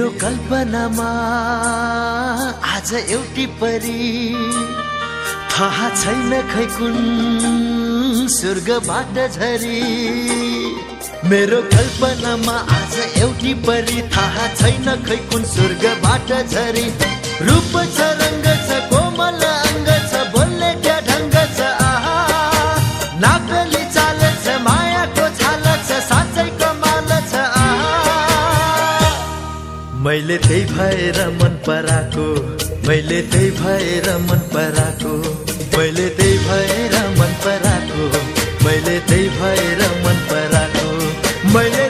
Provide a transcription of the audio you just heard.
मेरो कल्पनामा आज एउटी परी थाहा छैन खै कुन स्वर्गबाट झरी मेरो कल्पनामा आज एउटी परी थाहा छैन खै कुन स्वर्गबाट झरी रूप छ रंग छ कोमल अंग छ बोल्ने क्या ढंग छ आहा नागली चाल छ मायाको छाल छ साँच्चै कमाल छ आहा मैले त्यही भएर मन पराको मैले त्यही भएर मन पराको मैले त्यही भएर मन पराको मैले त्यही भएर मन पराको मैले